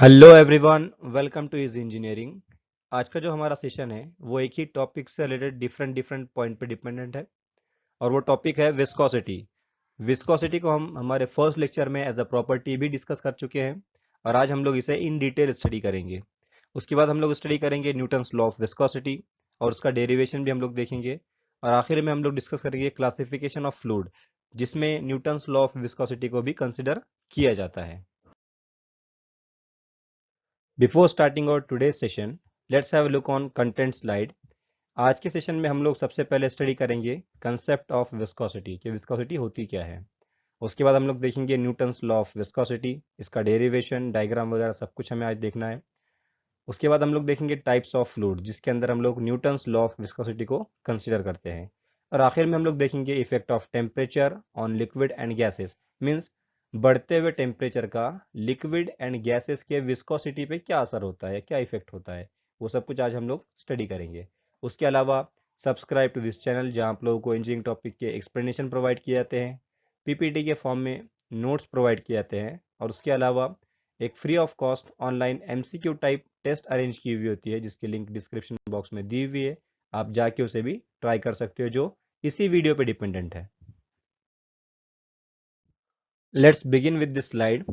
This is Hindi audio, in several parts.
Hello everyone, welcome two is engineering. आज का जो हमारा सेशन है वो एक ही टॉपिक से रिलेटेड डिफरेंट डिफरेंट पॉइंट पे डिपेंडेंट है और वो टॉपिक है विस्कोसिटी। विस्कोसिटी को हम हमारे फर्स्ट लेक्चर में एज अ प्रॉपर्टी भी डिस्कस कर चुके हैं और आज हम लोग इसे इन डिटेल स्टडी करेंगे। उसके बाद हम लोग स्टडी करेंगे न्यूटन्स लॉ ऑफ विस्कोसिटी और उसका डेरिवेशन भी हम लोग देखेंगे और आखिर में हम लोग डिस्कस करेंगे क्लासिफिकेशन ऑफ फ्लूइड, जिसमें न्यूटन्स लॉ ऑफ विस्कोसिटी को भी कंसिडर किया जाता है। Before starting our today's session, let's have a look on content slide. आज के सेशन में हम लोग सबसे पहले स्टडी करेंगे कंसेप्ट ऑफ विस्कोसिटी कि विस्कोसिटी होती क्या है। उसके बाद हम लोग देखेंगे न्यूटन्स लॉ ऑफ विस्कोसिटी, इसका डेरिवेशन, डायग्राम वगैरह सब कुछ हमें आज देखना है। उसके बाद हम लोग देखेंगे टाइप्स ऑफ फ्लूइड, जिसके अंदर हम लोग न्यूटन्स लॉ ऑफ विस्कोसिटी को कंसिडर करते हैं। और आखिर में हम लोग देखेंगे effect of temperature on liquid and gases, means बढ़ते हुए टेम्परेचर का लिक्विड एंड गैसेस के विस्कोसिटी पे क्या असर होता है, क्या इफेक्ट होता है, वो सब कुछ आज हम लोग स्टडी करेंगे। उसके अलावा सब्सक्राइब टू दिस चैनल, जहाँ आप लोगों को इंजीनियरिंग टॉपिक के एक्सप्लेनेशन प्रोवाइड किए जाते हैं, पीपीटी के फॉर्म में नोट्स प्रोवाइड किए जाते हैं और उसके अलावा एक free of cost online MCQ type test arrange की हुई होती है, जिसकी लिंक डिस्क्रिप्शन बॉक्स में दी हुई है। आप जाके उसे भी ट्राई कर सकते हो, जो इसी वीडियो पे डिपेंडेंट है। Let's begin with this slide.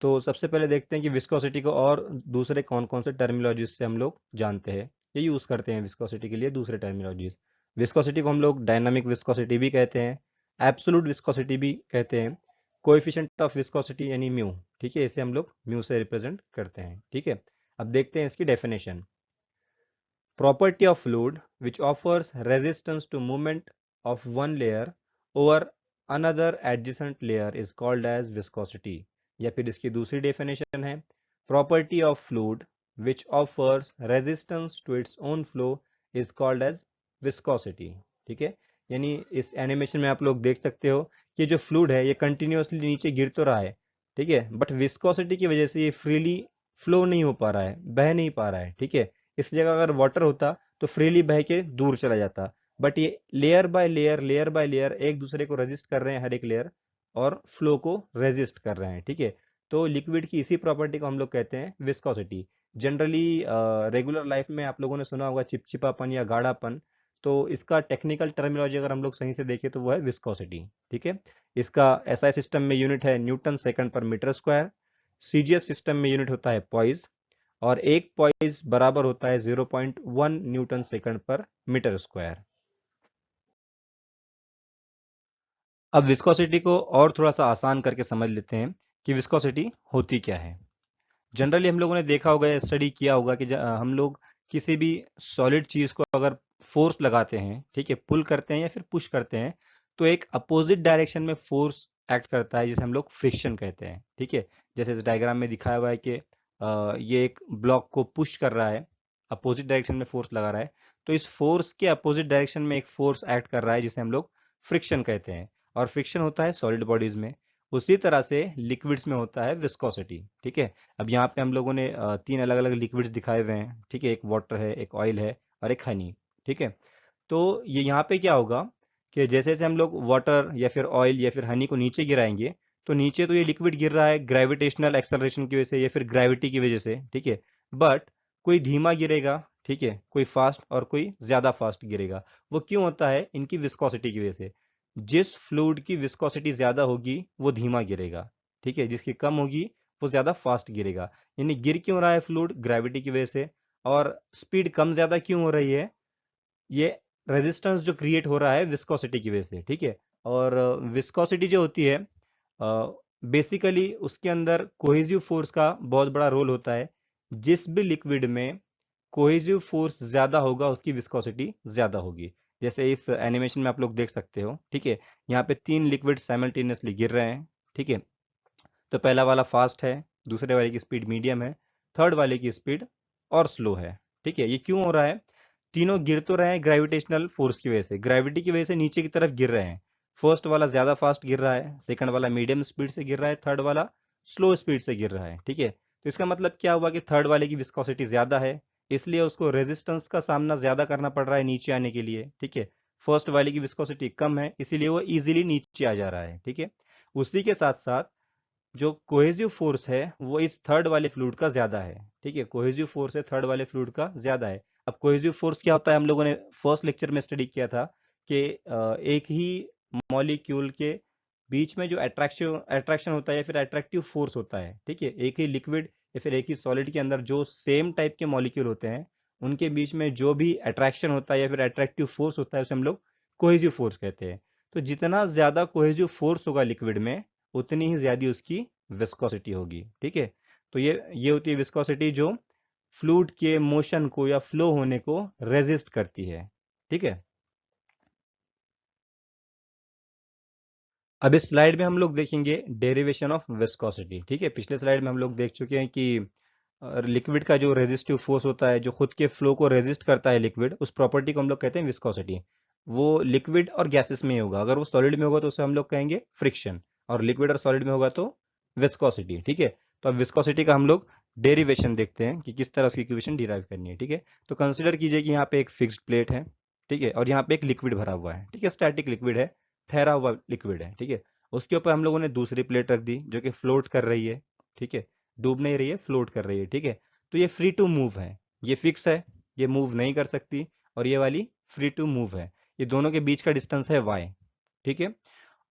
तो सबसे पहले देखते हैं कि विस्कोसिटी को और दूसरे कौन कौन से टर्मिनोलॉजीज से हम लोग जानते हैं, ये यूज करते हैं विस्कोसिटी के लिए दूसरे टर्मिनोलॉजीज। विस्कोसिटी को हम लोग डायनामिक विस्कोसिटी भी कहते हैं, एब्सोल्यूट विस्कोसिटी भी कहते हैं, कोएफिशिएंट ऑफ विस्कोसिटी यानी म्यू, ठीक है, इसे हम लोग म्यू से रिप्रेजेंट करते हैं। ठीक है, अब देखते हैं इसकी definition. Property of fluid which offers resistance to movement of one layer over another adjacent layer is called as viscosity. या फिर इसकी दूसरी डेफिनेशन है, property of fluid which offers resistance to its own flow is called as viscosity. ठीक है, यानी इस एनिमेशन में आप लोग देख सकते हो कि जो फ्लूइड है ये कंटिन्यूअसली नीचे गिर तो रहा है, ठीक है, बट विस्कोसिटी की वजह से ये फ्रीली फ्लो नहीं हो पा रहा है, बह नहीं पा रहा है। ठीक है, इस जगह अगर वाटर होता तो फ्रीली बह के दूर चला जाता, बट ये लेयर बाय लेयर एक दूसरे को रेजिस्ट कर रहे हैं, हर एक लेयर, और फ्लो को रेजिस्ट कर रहे हैं। ठीक है, तो लिक्विड की इसी प्रॉपर्टी को हम लोग कहते हैं विस्कोसिटी। जनरली रेगुलर लाइफ में आप लोगों ने सुना होगा चिपचिपापन या गाढ़ापन, तो इसका टेक्निकल टर्मिनोलॉजी अगर हम लोग सही से देखें तो वो है विस्कोसिटी। ठीक है, इसका एसआई सिस्टम में यूनिट है न्यूटन सेकंड पर मीटर स्क्वायर, सीजीएस सिस्टम में यूनिट होता है पॉइज, और एक पॉइज बराबर होता है 0.1 न्यूटन सेकंड पर मीटर स्क्वायर। अब विस्कोसिटी को और थोड़ा सा आसान करके समझ लेते हैं कि विस्कोसिटी होती क्या है। जनरली हम लोगों ने देखा होगा या स्टडी किया होगा कि हम लोग किसी भी सॉलिड चीज को अगर फोर्स लगाते हैं, ठीक है, पुल करते हैं या फिर पुश करते हैं, तो एक अपोजिट डायरेक्शन में फोर्स एक्ट करता है, जिसे हम लोग फ्रिक्शन कहते हैं। ठीक है, जैसे इस डायग्राम में दिखाया हुआ है कि ये एक ब्लॉक को पुश कर रहा है, अपोजिट डायरेक्शन में फोर्स लगा रहा है, तो इस फोर्स के अपोजिट डायरेक्शन में एक फोर्स एक्ट कर रहा है, जिसे हम लोग फ्रिक्शन कहते हैं, और फ्रिक्शन होता है सॉलिड बॉडीज में। उसी तरह से लिक्विड्स में होता है विस्कोसिटी। ठीक है, अब यहाँ पे हम लोगों ने तीन अलग अलग लिक्विड्स दिखाए हुए हैं। ठीक है, एक वाटर है, एक ऑयल है और एक हनी। ठीक है, तो ये यहाँ पे क्या होगा कि जैसे जैसे हम लोग वाटर या फिर ऑयल या फिर हनी को नीचे गिराएंगे, तो नीचे तो ये लिक्विड गिर रहा है ग्रेविटेशनल एक्सेलरेशन की वजह से या फिर ग्रेविटी की वजह से। ठीक है, बट कोई धीमा गिरेगा, ठीक है, कोई फास्ट और कोई ज्यादा फास्ट गिरेगा। वो क्यों होता है? इनकी विस्कोसिटी की वजह से। जिस फ्लूइड की विस्कोसिटी ज्यादा होगी वो धीमा गिरेगा, ठीक है, जिसकी कम होगी वो ज्यादा फास्ट गिरेगा। यानी गिर क्यों रहा है फ्लूइड? ग्रेविटी की वजह से। और स्पीड कम ज्यादा क्यों हो रही है? ये रेजिस्टेंस जो क्रिएट हो रहा है विस्कोसिटी की वजह से। ठीक है, और विस्कोसिटी जो होती है बेसिकली उसके अंदर कोहेसिव फोर्स का बहुत बड़ा रोल होता है। जिस भी लिक्विड में कोहेसिव फोर्स ज्यादा होगा उसकी विस्कोसिटी ज्यादा होगी। जैसे इस एनिमेशन में आप लोग देख सकते हो। ठीक है, यहाँ पे तीन लिक्विड साइमल्टेनियसली गिर रहे हैं। ठीक है, तो पहला वाला फास्ट है, दूसरे वाले की स्पीड मीडियम है, थर्ड वाले की स्पीड और स्लो है। ठीक है, ये क्यों हो रहा है? तीनों गिर तो रहे हैं ग्रेविटेशनल फोर्स की वजह से, ग्रेविटी की वजह से नीचे की तरफ गिर रहे हैं। फर्स्ट वाला ज्यादा फास्ट गिर रहा है, सेकंड वाला मीडियम स्पीड से गिर रहा है, थर्ड वाला स्लो स्पीड से गिर रहा है। ठीक है, तो इसका मतलब क्या हुआ कि थर्ड वाले की विस्कोसिटी ज्यादा है, इसलिए उसको रेजिस्टेंस का सामना ज्यादा करना पड़ रहा है नीचे आने के लिए। ठीक है, फर्स्ट वाले की विस्कोसिटी कम है, इसीलिए वो इजीली नीचे आ जा रहा है। ठीक है, उसी के साथ साथ जो कोहेसिव फोर्स है वो इस थर्ड वाले फ्लूइड का ज्यादा है। ठीक है, कोहेसिव फोर्स है थर्ड वाले फ्लूइड का ज्यादा है। अब कोहेसिव फोर्स क्या होता है, हम लोगों ने फर्स्ट लेक्चर में स्टडी किया था कि एक ही मॉलिक्यूल के बीच में जो अट्रैक्शन अट्रैक्शन होता है या फिर अट्रैक्टिव फोर्स होता है, ठीक है, एक ही लिक्विड या फिर एक ही सॉलिड के अंदर जो सेम टाइप के मॉलिक्यूल होते हैं उनके बीच में जो भी अट्रैक्शन होता है या फिर अट्रैक्टिव फोर्स होता है उसे हम लोग कोहेसिव फोर्स कहते हैं। तो जितना ज्यादा कोहेसिव फोर्स होगा लिक्विड में उतनी ही ज्यादा उसकी विस्कोसिटी होगी। ठीक है, तो ये होती है विस्कोसिटी जो फ्लूइड के मोशन को या फ्लो होने को रेजिस्ट करती है। ठीक है, अब इस स्लाइड में हम लोग देखेंगे डेरिवेशन ऑफ विस्कोसिटी। ठीक है, पिछले स्लाइड में हम लोग देख चुके हैं कि लिक्विड का जो रेजिस्टिव फोर्स होता है जो खुद के फ्लो को रेजिस्ट करता है लिक्विड, उस प्रॉपर्टी को हम लोग कहते हैं विस्कोसिटी। वो लिक्विड और गैसेस में ही होगा, अगर वो सॉलिड में होगा तो उसे हम लोग कहेंगे फ्रिक्शन, और लिक्विड और सॉलिड में होगा तो विस्कोसिटी। ठीक है, तो अब विस्कोसिटी का हम लोग डेरिवेशन देखते हैं कि किस तरह उसकी इक्वेशन डिराइव करनी है। ठीक है, तो कंसिडर कीजिए कि यहाँ पे एक फिक्स्ड प्लेट है, ठीक है, और यहाँ पे एक लिक्विड भरा हुआ है। ठीक है, स्टैटिक लिक्विड है, ठहरा हुआ लिक्विड है। ठीक है, उसके ऊपर हम लोगों ने दूसरी प्लेट रख दी जो कि फ्लोट कर रही है। ठीक है, डूब नहीं रही है, फ्लोट कर रही है। ठीक है, तो ये फ्री टू मूव है, ये फिक्स है, ये मूव नहीं कर सकती, और ये वाली फ्री टू मूव है। ये दोनों के बीच का डिस्टेंस है y। ठीक है,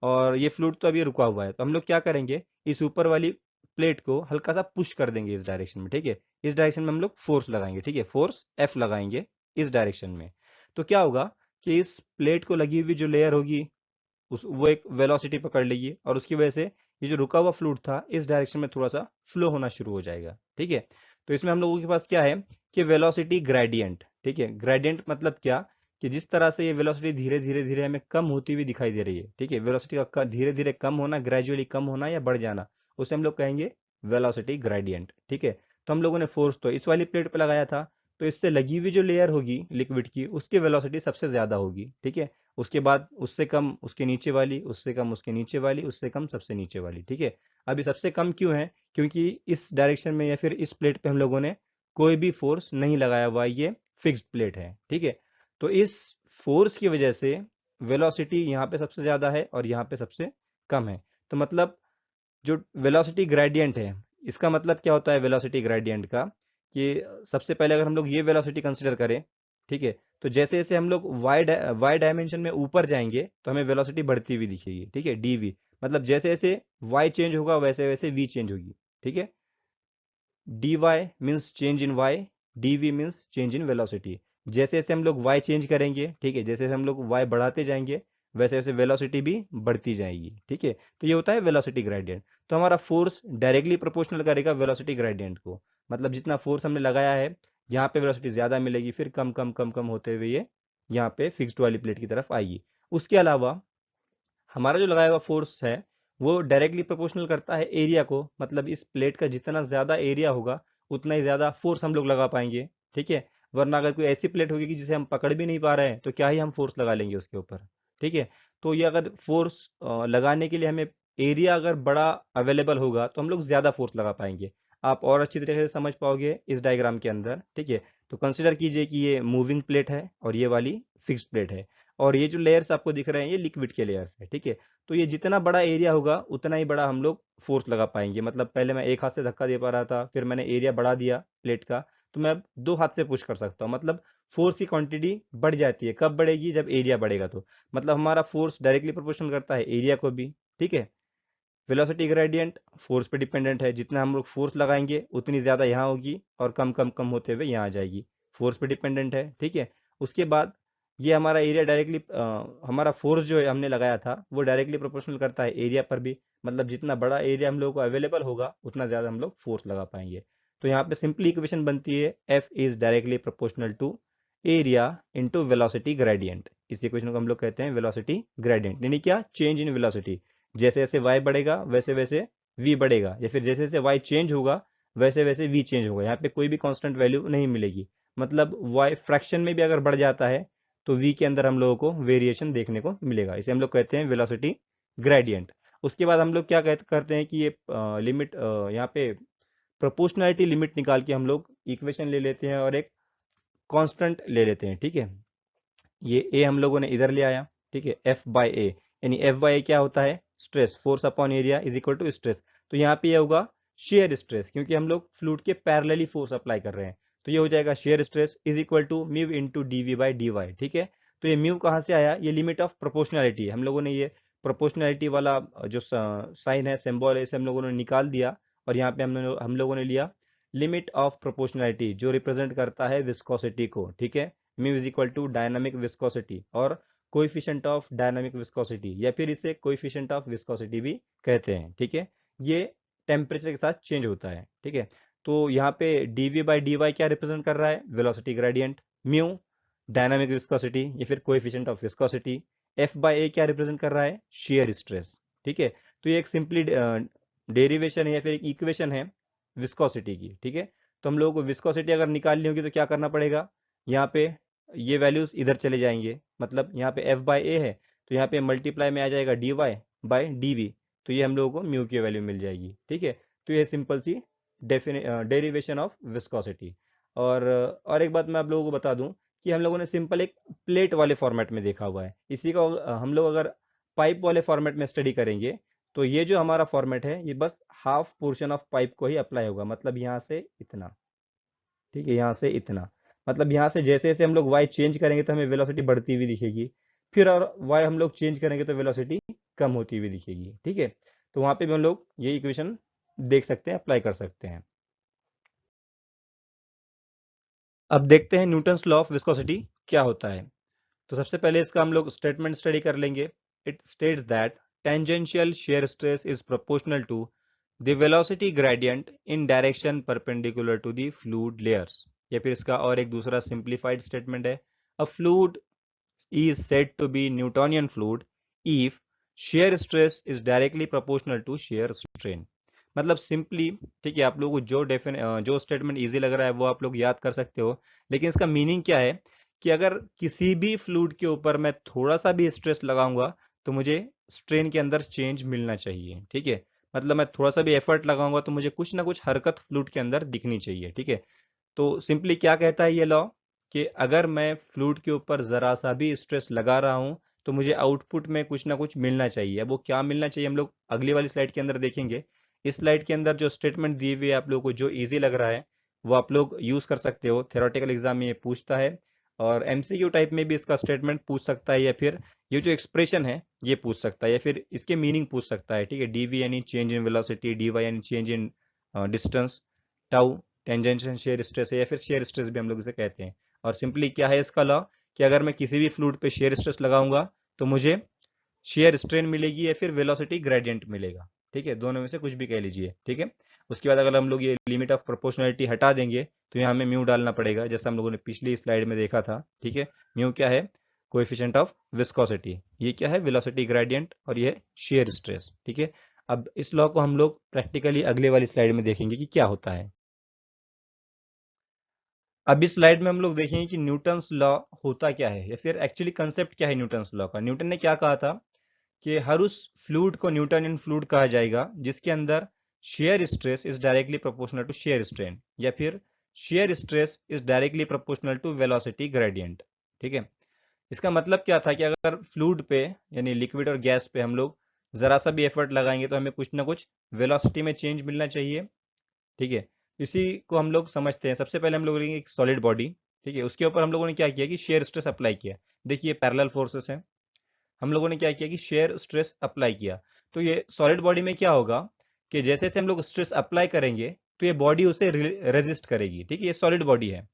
और ये फ्लूइड तो अभी रुका हुआ है, तो हम लोग क्या करेंगे, इस ऊपर वाली प्लेट को हल्का सा पुश कर देंगे इस डायरेक्शन में। ठीक है, इस डायरेक्शन में हम लोग फोर्स लगाएंगे। ठीक है, फोर्स F लगाएंगे इस डायरेक्शन में। तो क्या होगा कि इस प्लेट को लगी हुई जो लेयर होगी उस वो एक वेलोसिटी पकड़ लेगी, और उसकी वजह से ये जो रुका हुआ फ्लूइड था इस डायरेक्शन में थोड़ा सा फ्लो होना शुरू हो जाएगा। ठीक है, तो इसमें हम लोगों के पास क्या है कि वेलोसिटी ग्रेडियंट। ठीक है, ग्रेडियंट मतलब क्या, कि जिस तरह से ये वेलोसिटी धीरे धीरे धीरे हमें कम होती हुई दिखाई दे रही है। ठीक है, वेलोसिटी का धीरे धीरे कम होना, ग्रेजुअली कम होना या बढ़ जाना, उसे हम लोग कहेंगे वेलोसिटी ग्रेडियंट। ठीक है, तो हम लोगों ने फोर्स तो इस वाली प्लेट पे लगाया था, तो इससे लगी हुई जो लेयर होगी लिक्विड की उसकी वेलोसिटी सबसे ज्यादा होगी। ठीक है, उसके बाद उससे कम उसके नीचे वाली, उससे कम उसके नीचे वाली, उससे कम सबसे नीचे वाली। ठीक है, अब ये सबसे कम क्यों है, क्योंकि इस डायरेक्शन में या फिर इस प्लेट पे हम लोगों ने कोई भी फोर्स नहीं लगाया हुआ, ये फिक्स्ड प्लेट है। ठीक है, तो इस फोर्स की वजह से वेलोसिटी यहाँ पे सबसे ज्यादा है और यहाँ पे सबसे कम है। तो मतलब जो वेलोसिटी ग्रेडियंट है, इसका मतलब क्या होता है वेलोसिटी ग्रेडियंट का, कि सबसे पहले अगर हम लोग ये वेलोसिटी कंसिडर करें, ठीक है, तो जैसे जैसे हम लोग वाई डायमेंशन में ऊपर जाएंगे तो हमें वेलोसिटी बढ़ती हुई दिखेगी। ठीक है, डीवी, मतलब जैसे जैसे वाई चेंज होगा वैसे वैसे वी चेंज होगी। ठीक है, D Y means change in Y, D V means change in velocity. जैसे जैसे हम लोग वाई चेंज करेंगे, ठीक है, जैसे जैसे हम लोग वाई बढ़ाते जाएंगे वैसे वैसे वेलोसिटी भी बढ़ती जाएगी। ठीक है, तो ये होता है वेलोसिटी ग्रेडियंट। तो हमारा फोर्स डायरेक्टली प्रोपोर्शनल करेगा वेलोसिटी ग्रेडियंट को, मतलब जितना फोर्स हमने लगाया है यहाँ पे वेलोसिटी ज्यादा मिलेगी, फिर कम कम कम कम होते हुए ये यहाँ पे फिक्स्ड वाली प्लेट की तरफ आएगी। उसके अलावा हमारा जो लगाया हुआ फोर्स है वो डायरेक्टली प्रोपोर्शनल करता है एरिया को, मतलब इस प्लेट का जितना ज्यादा एरिया होगा उतना ही ज्यादा फोर्स हम लोग लगा पाएंगे। ठीक है, वरना अगर कोई ऐसी प्लेट होगी कि जिसे हम पकड़ भी नहीं पा रहे हैं तो क्या ही हम फोर्स लगा लेंगे उसके ऊपर। ठीक है, तो ये अगर फोर्स लगाने के लिए हमें एरिया अगर बड़ा अवेलेबल होगा तो हम लोग ज्यादा फोर्स लगा पाएंगे। आप और अच्छी तरीके से समझ पाओगे इस डायग्राम के अंदर। ठीक है, तो कंसिडर कीजिए कि ये मूविंग प्लेट है और ये वाली फिक्स्ड प्लेट है, और ये जो लेयर्स आपको दिख रहे हैं ये लिक्विड के लेयर्स है। ठीक है, तो ये जितना बड़ा एरिया होगा उतना ही बड़ा हम लोग फोर्स लगा पाएंगे। मतलब पहले मैं एक हाथ से धक्का दे पा रहा था, फिर मैंने एरिया बढ़ा दिया प्लेट का, तो मैं अब दो हाथ से पुश कर सकता हूँ। मतलब फोर्स की क्वांटिटी बढ़ जाती है, कब बढ़ेगी, जब एरिया बढ़ेगा। तो मतलब हमारा फोर्स डायरेक्टली प्रोपोर्शनल करता है एरिया को भी। ठीक है, वेलोसिटी ग्रेडियंट फोर्स पे डिपेंडेंट है, जितना हम लोग फोर्स लगाएंगे उतनी ज्यादा यहाँ होगी और कम कम कम होते हुए यहाँ आ जाएगी, फोर्स पे डिपेंडेंट है। ठीक है, उसके बाद ये हमारा एरिया डायरेक्टली हमारा फोर्स जो है हमने लगाया था वो डायरेक्टली प्रोपोर्शनल करता है एरिया पर भी, मतलब जितना बड़ा एरिया हम लोग को अवेलेबल होगा उतना ज्यादा हम लोग फोर्स लगा पाएंगे। तो यहाँ पे सिंपली इक्वेशन बनती है F is directly proportional to area into velocity gradient. इस इक्वेशन को हम लोग कहते हैं वेलोसिटी ग्रेडियंट, यानी क्या, चेंज इन वेलोसिटी। जैसे जैसे y बढ़ेगा वैसे वैसे v बढ़ेगा, या फिर जैसे जैसे y चेंज होगा वैसे वैसे v चेंज होगा। यहाँ पे कोई भी कांस्टेंट वैल्यू नहीं मिलेगी, मतलब y फ्रैक्शन में भी अगर बढ़ जाता है तो v के अंदर हम लोगों को वेरिएशन देखने को मिलेगा। इसे हम लोग कहते हैं वेलोसिटी ग्रेडियंट। उसके बाद हम लोग क्या करते हैं कि ये लिमिट, यहाँ पे प्रोपोर्शनैलिटी लिमिट निकाल के हम लोग इक्वेशन ले लेते हैं और एक कांस्टेंट ले लेते हैं। ठीक है, ये a हम लोगों ने इधर ले आया। ठीक है, f बाय ए, यानी f बाय ए क्या होता है, stress, force upon area is equal to stress. तो यहाँ पे ये होगा शेयर स्ट्रेस, क्योंकि हम लोग फ्लूइड के पैरेलली फोर्स अप्लाई कर रहे हैं। तो ये हो जाएगा shear stress is equal to mu into DV by D Y. ठीक है, तो ये म्यू कहाँ से आया, ये लिमिट ऑफ प्रोपोर्शनैलिटी है। हम लोगों ने ये प्रोपोर्शनैलिटी वाला जो साइन है, सिंबल है, इसे हम लोगों ने निकाल दिया, और यहाँ पे हम लोगों ने लिया लिमिट ऑफ प्रोपोर्शनैलिटी जो रिप्रेजेंट करता है विस्कोसिटी को। ठीक है, mu is equal to dynamic viscosity और कोएफिशिएंट ऑफ डायनामिक विस्कोसिटी, या फिर इसे कोएफिशिएंट ऑफ विस्कोसिटी भी कहते हैं। ठीक है, ये टेम्परेचर के साथ चेंज होता है। ठीक है, तो यहाँ पे dv बाई डी वाई क्या रिप्रेजेंट कर रहा है, velocity gradient, mu dynamic viscosity या फिर coefficient of viscosity, F by A क्या रिप्रेजेंट कर रहा है, शेयर स्ट्रेस। ठीक है, तो ये एक सिंपली डेरिवेशन है या फिर एक इक्वेशन है विस्कोसिटी की। ठीक है, तो हम लोगों को विस्कोसिटी अगर निकालनी होगी तो क्या करना पड़ेगा, यहाँ पे ये वैल्यूज इधर चले जाएंगे, मतलब यहाँ पे एफ बाई ए है तो यहाँ पे मल्टीप्लाई में आ जाएगा D Y by D V, तो ये हम लोगों को म्यू की वैल्यू मिल जाएगी। ठीक है, तो ये सिंपल सी डेरिवेशन ऑफ विस्कोसिटी। और एक बात मैं आप लोगों को बता दूं कि हम लोगों ने सिंपल एक प्लेट वाले फॉर्मेट में देखा हुआ है, इसी का हम लोग अगर पाइप वाले फॉर्मेट में स्टडी करेंगे तो ये जो हमारा फॉर्मेट है ये बस हाफ पोर्शन ऑफ पाइप को ही अप्लाई होगा, मतलब यहाँ से इतना। ठीक है, यहाँ से इतना, मतलब यहाँ से जैसे जैसे हम लोग y चेंज करेंगे तो हमें वेलोसिटी बढ़ती हुई दिखेगी, फिर और y हम लोग चेंज करेंगे तो वेलोसिटी कम होती हुई दिखेगी। ठीक है, तो वहां पे भी हम लोग ये इक्वेशन देख सकते हैं, अप्लाई कर सकते हैं। अब देखते हैं न्यूटन्स लॉ ऑफ विस्कोसिटी क्या होता है। तो सबसे पहले इसका हम लोग स्टेटमेंट स्टडी कर लेंगे। It states that tangential shear stress is proportional to the velocity gradient in direction perpendicular to the fluid layers। या फिर इसका और एक दूसरा सिंप्लीफाइड स्टेटमेंट है, अ fluid is said to be Newtonian fluid if shear stress is directly proportional to shear strain। मतलब सिंपली, ठीक है, आप लोगों को जो स्टेटमेंट इजी लग रहा है वो आप लोग याद कर सकते हो, लेकिन इसका मीनिंग क्या है कि अगर किसी भी फ्लूइड के ऊपर मैं थोड़ा सा भी स्ट्रेस लगाऊंगा तो मुझे स्ट्रेन के अंदर चेंज मिलना चाहिए। ठीक है, मतलब मैं थोड़ा सा भी एफर्ट लगाऊंगा तो मुझे कुछ ना कुछ हरकत फ्लूइड के अंदर दिखनी चाहिए। ठीक है, तो सिंपली क्या कहता है ये लॉ कि अगर मैं फ्लूइड के ऊपर जरा सा भी स्ट्रेस लगा रहा हूं तो मुझे आउटपुट में कुछ ना कुछ मिलना चाहिए। अब वो क्या मिलना चाहिए हम लोग अगली वाली स्लाइड के अंदर देखेंगे। इस स्लाइड के अंदर जो स्टेटमेंट दी हुई है आप लोगों को जो इजी लग रहा है वो आप लोग यूज कर सकते हो, थ्योरेटिकल एग्जाम में ये पूछता है और एमसीक्यू टाइप में भी इसका स्टेटमेंट पूछ सकता है, या फिर ये जो एक्सप्रेशन है ये पूछ सकता है, या फिर इसके मीनिंग पूछ सकता है। ठीक है, डीवी यानी change in velocity, D Y यानी change in distance, tau tangential shear stress है या फिर शेयर स्ट्रेस भी हम लोग इसे कहते हैं। और सिंपली क्या है इसका लॉ कि अगर मैं किसी भी फ्लूइड पे शेयर स्ट्रेस लगाऊंगा तो मुझे शेयर स्ट्रेन मिलेगी या फिर वेलोसिटी ग्रेडियंट मिलेगा। ठीक है, दोनों में से कुछ भी कह लीजिए। ठीक है, उसके बाद अगर हम लोग ये लिमिट ऑफ प्रोपोर्शनैलिटी हटा देंगे तो यहाँ हमें म्यू डालना पड़ेगा, जैसा हम लोगों ने पिछली स्लाइड में देखा था। ठीक है, म्यू क्या है, कोएफिशिएंट ऑफ विस्कोसिटी, ये क्या है, वेलोसिटी ग्रेडियंट, और ये शेयर स्ट्रेस। ठीक है, अब इस लॉ को हम लोग प्रैक्टिकली अगले वाली स्लाइड में देखेंगे कि क्या होता है। अब इस स्लाइड में हम लोग देखेंगे कि न्यूटन्स लॉ होता क्या है, या फिर एक्चुअली कंसेप्ट क्या है न्यूटन्स लॉ का। न्यूटन ने क्या कहा था कि हर उस फ्लूइड को न्यूटनियन फ्लूइड कहा जाएगा जिसके अंदर shear stress is directly proportional to shear strain, या फिर shear stress is directly proportional to velocity gradient. ठीक है, इसका मतलब क्या था कि अगर फ्लूइड पे यानी लिक्विड और गैस पे हम लोग जरा सा भी एफर्ट लगाएंगे तो हमें कुछ ना कुछ वेलोसिटी में चेंज मिलना चाहिए। ठीक है, इसी को हम लोग समझते हैं। सबसे पहले हम लोग लेंगे एक सॉलिड बॉडी। ठीक है, उसके ऊपर हम लोगों ने क्या किया कि शेयर स्ट्रेस अप्लाई किया। देखिए पैरेलल फोर्सेस हैं, हम लोगों ने क्या किया कि शेयर स्ट्रेस अप्लाई किया। तो ये सॉलिड बॉडी में क्या होगा कि जैसे जैसे हम लोग स्ट्रेस अप्लाई करेंगे तो ये बॉडी उसे रेजिस्ट करेगी। ठीक है, ये सॉलिड बॉडी है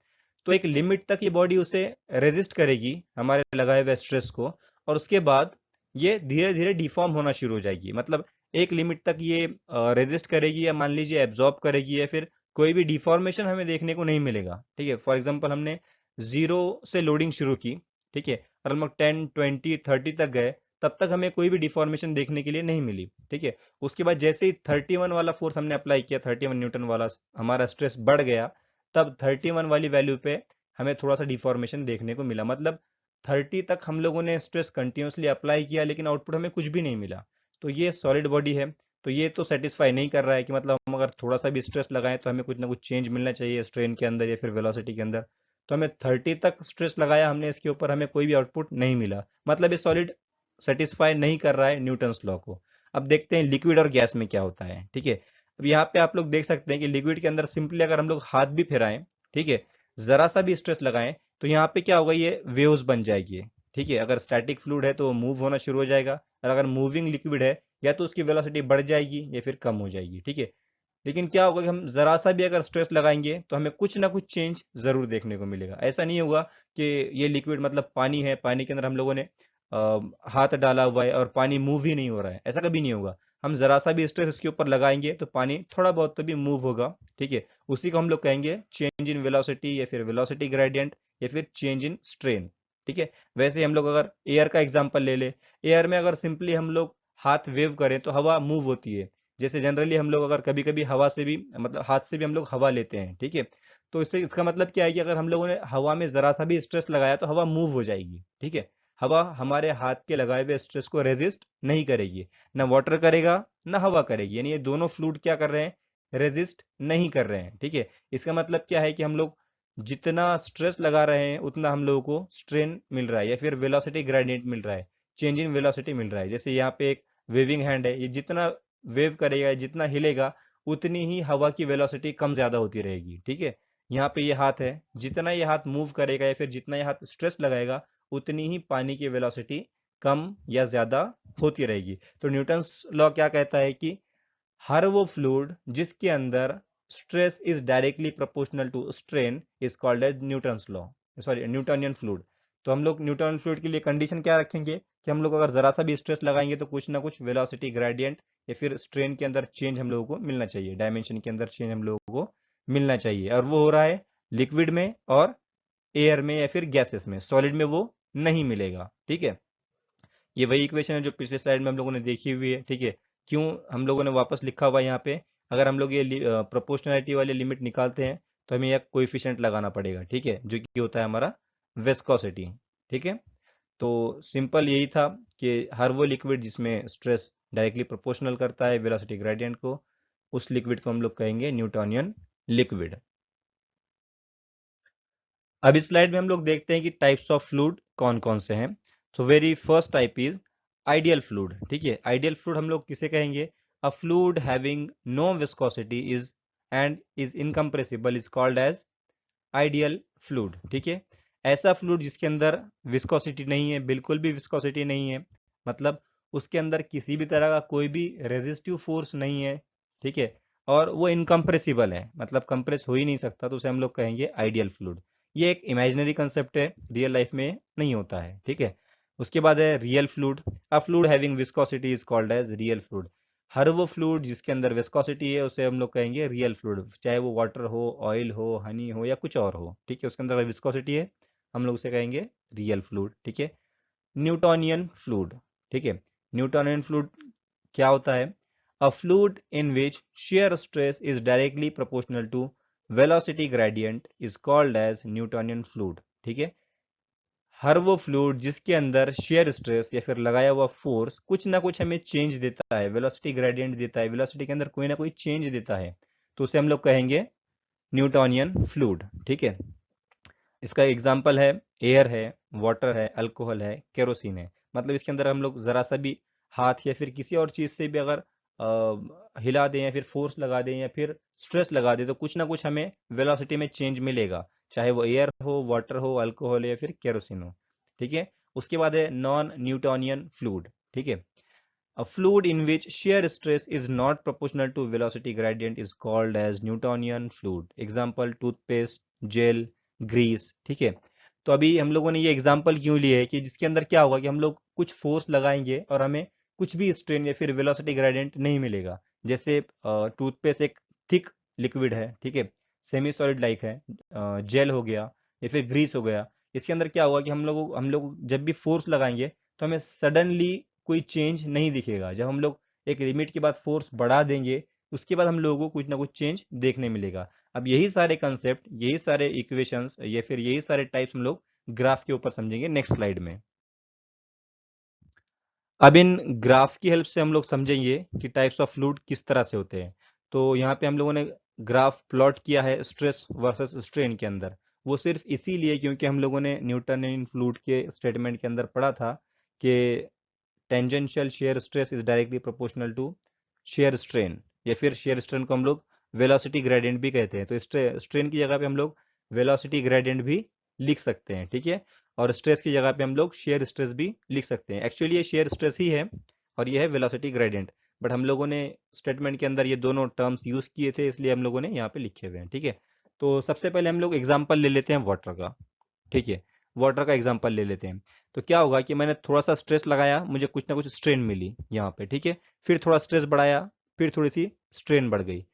तो एक लिमिट तक ये बॉडी उसे रेजिस्ट करेगी हमारे लगाए हुए स्ट्रेस को, और उसके बाद ये धीरे धीरे डिफॉर्म होना शुरू हो जाएगी। मतलब एक लिमिट तक ये रेजिस्ट करेगी या मान लीजिए एब्जॉर्ब करेगी, या फिर कोई भी डिफॉर्मेशन हमें देखने को नहीं मिलेगा। ठीक है, फॉर एग्जाम्पल हमने जीरो से लोडिंग शुरू की, ठीक है, और हम लोग 10 20 30 तक गए, तब तक हमें कोई भी डिफॉर्मेशन देखने के लिए नहीं मिली। ठीक है, उसके बाद जैसे ही 31 वाला फोर्स हमने अप्लाई किया, 31 न्यूटन वाला, हमारा स्ट्रेस बढ़ गया, तब 31 वाली वैल्यू पे हमें थोड़ा सा डिफॉर्मेशन देखने को मिला। मतलब 30 तक हम लोगों ने स्ट्रेस कंटिन्यूसली अप्लाई किया लेकिन आउटपुट हमें कुछ भी नहीं मिला। तो ये सॉलिड बॉडी है, तो ये तो सेटिस्फाई नहीं कर रहा है कि मतलब हम अगर थोड़ा सा भी स्ट्रेस लगाएं तो हमें कुछ ना कुछ चेंज मिलना चाहिए स्ट्रेन के अंदर या फिर वेलोसिटी के अंदर। तो हमें 30 तक स्ट्रेस लगाया हमने इसके ऊपर, हमें कोई भी आउटपुट नहीं मिला, मतलब ये सॉलिड सेटिस्फाई नहीं कर रहा है न्यूटन्स लॉ को। अब देखते हैं लिक्विड और गैस में क्या होता है। ठीक है, अब यहाँ पे आप लोग देख सकते हैं कि लिक्विड के अंदर सिंपली अगर हम लोग हाथ भी फिराएं, ठीक है, जरा सा भी स्ट्रेस लगाएं तो यहाँ पे क्या होगा, ये वेव्स बन जाएगी। ठीक है, अगर स्टैटिक फ्लूइड है तो मूव होना शुरू हो जाएगा, और अगर मूविंग लिक्विड है या तो उसकी वेलोसिटी बढ़ जाएगी या फिर कम हो जाएगी। ठीक है, लेकिन क्या होगा कि हम जरा सा भी अगर स्ट्रेस लगाएंगे तो हमें कुछ ना कुछ चेंज जरूर देखने को मिलेगा। ऐसा नहीं होगा कि ये लिक्विड मतलब पानी है, पानी के अंदर हम लोगों ने हाथ डाला हुआ है और पानी मूव ही नहीं हो रहा है, ऐसा कभी नहीं होगा। हम जरा सा भी स्ट्रेस इसके ऊपर लगाएंगे तो पानी थोड़ा बहुत तो भी मूव होगा। ठीक है, उसी को हम लोग कहेंगे चेंज इन वेलोसिटी या फिर वेलोसिटी ग्रेडियंट या फिर चेंज इन स्ट्रेन। ठीक है, वैसे हम लोग अगर एयर का एग्जांपल ले ले, एयर में अगर सिंपली हम लोग हाथ वेव करें तो हवा मूव होती है। जैसे जनरली हम लोग अगर कभी कभी हवा से भी मतलब हाथ से भी हम लोग हवा लेते हैं। ठीक है, तो इससे इसका मतलब क्या है कि अगर हम लोगों ने हवा में जरा सा भी स्ट्रेस लगाया तो हवा मूव हो जाएगी। ठीक है, हवा हमारे हाथ के लगाए हुए स्ट्रेस को रेजिस्ट नहीं करेगी, ना वाटर करेगा ना हवा करेगी, यानी ये दोनों फ्लूइड क्या कर रहे हैं, रेजिस्ट नहीं कर रहे हैं। ठीक है, इसका मतलब क्या है कि हम लोग जितना स्ट्रेस लगा रहे हैं उतना हम लोगों को स्ट्रेन मिल रहा है या फिर वेलोसिटी ग्रेडियंट मिल रहा है, चेंज इन वेलोसिटी मिल रहा है। जैसे यहाँ पे एक वेविंग हैंड है, ये जितना वेव करेगा जितना हिलेगा उतनी ही हवा की वेलोसिटी कम ज्यादा होती रहेगी। ठीक है, यहाँ पे ये हाथ है, जितना ये हाथ मूव करेगा या फिर जितना ये हाथ स्ट्रेस लगाएगा उतनी ही पानी की वेलोसिटी कम या ज्यादा होती रहेगी। तो न्यूटन्स लॉ क्या कहता है कि हर वो फ्लूइड जिसके अंदर stress is directly proportional to strain is called as Newton's law, sorry Newtonian fluid. तो हम लोग न्यूटन फ्लूइड के लिए कंडीशन क्या रखेंगे कि हम लोग अगर जरा सा भी स्ट्रेस लगाएंगे तो कुछ ना कुछ वेलोसिटी ग्रेडियंट या फिर स्ट्रेन के अंदर चेंज हम लोगों को मिलना चाहिए, डायमेंशन के अंदर चेंज हम लोगों को मिलना चाहिए, और वो हो रहा है लिक्विड में और एयर में या फिर गैसेस में। सॉलिड में वो नहीं मिलेगा। ठीक है, ये वही इक्वेशन है जो पिछले स्लाइड में हम लोगों ने देखी हुई है। ठीक है, क्यों हम लोगों ने वापस लिखा हुआ है यहाँ पे, अगर हम लोग ये प्रोपोर्शनैलिटी वाली लिमिट निकालते हैं तो हमें यह कोएफिशिएंट लगाना पड़ेगा। ठीक है, जो कि होता है हमारा विस्कोसिटी। ठीक है, तो सिंपल यही था कि हर वो लिक्विड जिसमें स्ट्रेस डायरेक्टली प्रोपोर्शनल करता है वेलोसिटी ग्रेडियंट को, उस लिक्विड को हम लोग कहेंगे न्यूटोनियन लिक्विड। अब इस स्लाइड में हम लोग देखते हैं कि टाइप्स ऑफ फ्लूइड कौन कौन से हैं। तो very first type is ideal fluid. ठीक है, आइडियल फ्लूइड हम लोग किसे कहेंगे, a fluid having no viscosity is and is incompressible is called as ideal fluid. ठीक है, ऐसा फ्लूइड जिसके अंदर विस्कोसिटी नहीं है, बिल्कुल भी विस्कोसिटी नहीं है, मतलब उसके अंदर किसी भी तरह का कोई भी रेजिस्टिव फोर्स नहीं है। ठीक है, और वो इनकम्प्रेसिबल है, मतलब कंप्रेस हो ही नहीं सकता, तो उसे हम लोग कहेंगे आइडियल फ्लूइड। ये एक इमेजिनरी कंसेप्ट है, रियल लाइफ में नहीं होता है। ठीक है, उसके बाद है real fluid. A fluid having viscosity is called as real fluid. हर वो फ्लूइड जिसके अंदर विस्कोसिटी है उसे हम लोग कहेंगे रियल फ्लूइड, चाहे वो वाटर हो, ऑयल हो, हनी हो या कुछ और हो। ठीक है, उसके अंदर विस्कोसिटी है, हम लोग उसे कहेंगे रियल फ्लूइड। ठीक है, न्यूटोनियन फ्लूइड। ठीक है, न्यूटोनियन फ्लूइड क्या होता है, अ fluid in which shear stress is directly proportional to velocity gradient is called as Newtonian fluid. ठीक है, हर वो फ्लूइड जिसके अंदर शेयर स्ट्रेस या फिर लगाया हुआ फोर्स कुछ ना कुछ हमें चेंज देता है, वेलोसिटी ग्रेडियंट देता है, वेलोसिटी के अंदर कोई ना कोई चेंज देता है, तो उसे हम लोग कहेंगे न्यूटोनियन फ्लूइड। ठीक है, इसका एग्जांपल है एयर है, वाटर है, अल्कोहल है, केरोसिन है। मतलब इसके अंदर हम लोग जरा सा भी हाथ या फिर किसी और चीज से भी अगर हिला दें या फिर फोर्स लगा दें या फिर स्ट्रेस लगा दें तो कुछ ना कुछ हमें वेलोसिटी में चेंज मिलेगा, चाहे वो एयर हो, वाटर हो, अल्कोहल या फिर केरोसिन हो। ठीक है, उसके बाद है नॉन न्यूटोनियन फ्लूइड। ठीक है, a fluid in which shear stress is not proportional to velocity gradient is called as Newtonian fluid. Example toothpaste, gel, grease. ठीक है, तो अभी हम लोगों ने ये एग्जांपल क्यों लिए है कि जिसके अंदर क्या होगा कि हम लोग कुछ फोर्स लगाएंगे और हमें कुछ भी स्ट्रेन या फिर वेलोसिटी ग्रेडियंट नहीं मिलेगा। जैसे टूथपेस्ट एक थिक लिक्विड है, ठीक है, सेमी सॉलिड लाइक है, जेल हो गया या फिर ग्रीस हो गया। इसके अंदर क्या होगा कि हम लोग जब भी फोर्स लगाएंगे तो हमें सडनली कोई चेंज नहीं दिखेगा। जब हम लोग एक लिमिट के बाद फोर्स बढ़ा देंगे उसके बाद हम लोगों को कुछ ना कुछ चेंज देखने मिलेगा। अब यही सारे कंसेप्ट, यही सारे इक्वेशंस या फिर यही सारे टाइप्स हम लोग ग्राफ के ऊपर समझेंगे नेक्स्ट स्लाइड में। अब इन ग्राफ की हेल्प से हम लोग समझेंगे कि टाइप्स ऑफ फ्लूइड किस तरह से होते हैं। तो यहाँ पे हम लोगों ने ग्राफ प्लॉट किया है स्ट्रेस वर्सेस स्ट्रेन के अंदर। वो सिर्फ इसीलिए क्योंकि हम लोगों ने न्यूटन इन फ्लूइड के स्टेटमेंट के अंदर पढ़ा था कि tangential shear stress is directly proportional to shear strain, या फिर शेयर स्ट्रेन को हम लोग वेलोसिटी ग्रेडियंट भी कहते हैं। तो स्ट्रेन की जगह पे हम लोग वेलोसिटी ग्रेडियंट भी लिख सकते हैं, ठीक है। और स्ट्रेस की जगह पे हम लोग शेयर स्ट्रेस भी लिख सकते हैं। एक्चुअली ये शेयर स्ट्रेस ही है और ये है वेलोसिटी ग्रेडियंट, बट हम लोगों ने स्टेटमेंट के अंदर ये दोनों टर्म्स यूज किए थे, इसलिए हम लोगों ने यहाँ पे लिखे हुए हैं, ठीक है। तो सबसे पहले हम लोग एग्जाम्पल ले लेते हैं वाटर का, ठीक है। वाटर का एग्जाम्पल ले लेते हैं। तो क्या होगा कि मैंने थोड़ा सा स्ट्रेस लगाया, मुझे कुछ ना कुछ स्ट्रेन मिली यहाँ पे, ठीक है। फिर थोड़ा स्ट्रेस बढ़ाया, फिर थोड़ी सी स्ट्रेन बढ़ गई,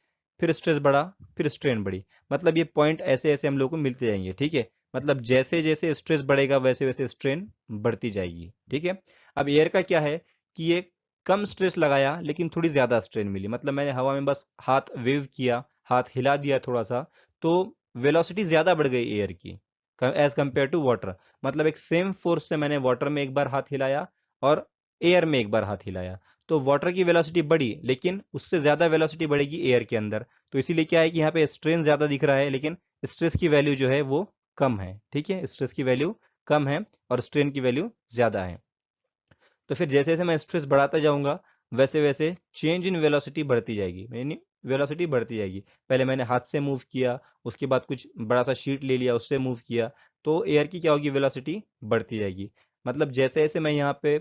फिर स्ट्रेस बढ़ा, फिर स्ट्रेन बढ़ी। मतलब ये पॉइंट ऐसे ऐसे हम लोग को मिलते जाएंगे, ठीक है। मतलब जैसे जैसे स्ट्रेस बढ़ेगा वैसे वैसे स्ट्रेन बढ़ती जाएगी, ठीक है। अब एयर का क्या है कि ये कम स्ट्रेस लगाया लेकिन थोड़ी ज्यादा स्ट्रेन मिली। मतलब मैंने हवा में बस हाथ वेव किया, हाथ हिला दिया थोड़ा सा, तो वेलोसिटी ज्यादा बढ़ गई एयर की एज कंपेयर टू वाटर। मतलब एक सेम फोर्स से मैंने वाटर में एक बार हाथ हिलाया और एयर में एक बार हाथ हिलाया, तो वाटर की वेलोसिटी बढ़ी लेकिन उससे ज्यादा वेलोसिटी बढ़ेगी एयर के अंदर। तो इसीलिए क्या है कि यहाँ पे स्ट्रेन ज्यादा दिख रहा है लेकिन स्ट्रेस की वैल्यू जो है वो कम है, ठीक है। स्ट्रेस की वैल्यू कम है और स्ट्रेन की वैल्यू ज्यादा है। तो फिर जैसे जैसे मैं स्ट्रेस बढ़ाता जाऊंगा वैसे वैसे चेंज इन वेलोसिटी बढ़ती जाएगी, यानी वेलोसिटी बढ़ती जाएगी। पहले मैंने हाथ से मूव किया, उसके बाद कुछ बड़ा सा शीट ले लिया, उससे मूव किया, तो एयर की क्या होगी, वेलोसिटी बढ़ती जाएगी। मतलब जैसे जैसे मैं यहाँ पे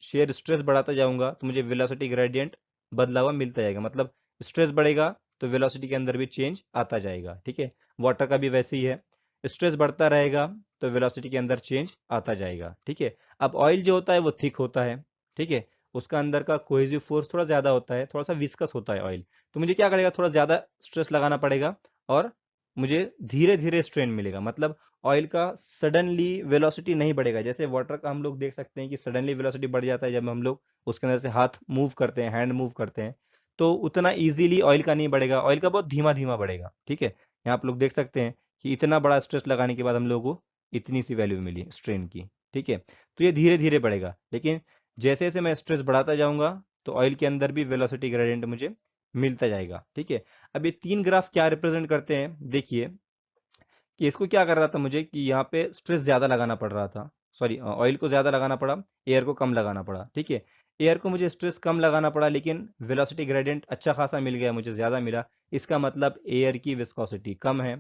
शेयर स्ट्रेस बढ़ाता जाऊंगा तो मुझे वेलोसिटी ग्रेडियंट बदला हुआ मिलता जाएगा। मतलब स्ट्रेस बढ़ेगा तो वेलोसिटी के अंदर भी चेंज आता जाएगा, ठीक है। वाटर का भी वैसे ही है, स्ट्रेस बढ़ता रहेगा तो वेलोसिटी के अंदर चेंज आता जाएगा, ठीक है। अब ऑयल जो होता है वो थिक होता है, ठीक है। उसका अंदर का कोहेसिव फोर्स थोड़ा ज्यादा होता है, थोड़ा सा विस्कस होता है ऑयल। तो मुझे क्या करेगा, थोड़ा ज्यादा स्ट्रेस लगाना पड़ेगा और मुझे धीरे धीरे स्ट्रेन मिलेगा। मतलब ऑयल का सडनली वेलोसिटी नहीं बढ़ेगा। जैसे वाटर का हम लोग देख सकते हैं कि सडनली वेलोसिटी बढ़ जाता है जब हम लोग उसके अंदर से हाथ मूव करते हैं, हैंड मूव करते हैं, तो उतना इजीली ऑयल का नहीं बढ़ेगा, ऑयल का बहुत धीमा धीमा बढ़ेगा, ठीक है। यहाँ आप लोग देख सकते हैं कि इतना बड़ा स्ट्रेस लगाने के बाद हम लोगों को इतनी सी वैल्यू मिली स्ट्रेन की, ठीक है। तो ये धीरे धीरे बढ़ेगा, लेकिन जैसे जैसे मैं स्ट्रेस बढ़ाता जाऊंगा तो ऑयल के अंदर भी वेलोसिटी ग्रेडियंट मुझे मिलता जाएगा, ठीक है। अब ये तीन ग्राफ क्या रिप्रेजेंट करते हैं, देखिए कि इसको क्या कर रहा था मुझे कि यहाँ पे स्ट्रेस ज्यादा लगाना पड़ रहा था, सॉरी ऑयल को ज्यादा लगाना पड़ा, एयर को कम लगाना पड़ा, ठीक है। एयर को मुझे स्ट्रेस कम लगाना पड़ा लेकिन वेलोसिटी ग्रेडियंट अच्छा खासा मिल गया, मुझे ज्यादा मिला। इसका मतलब एयर की विस्कोसिटी कम है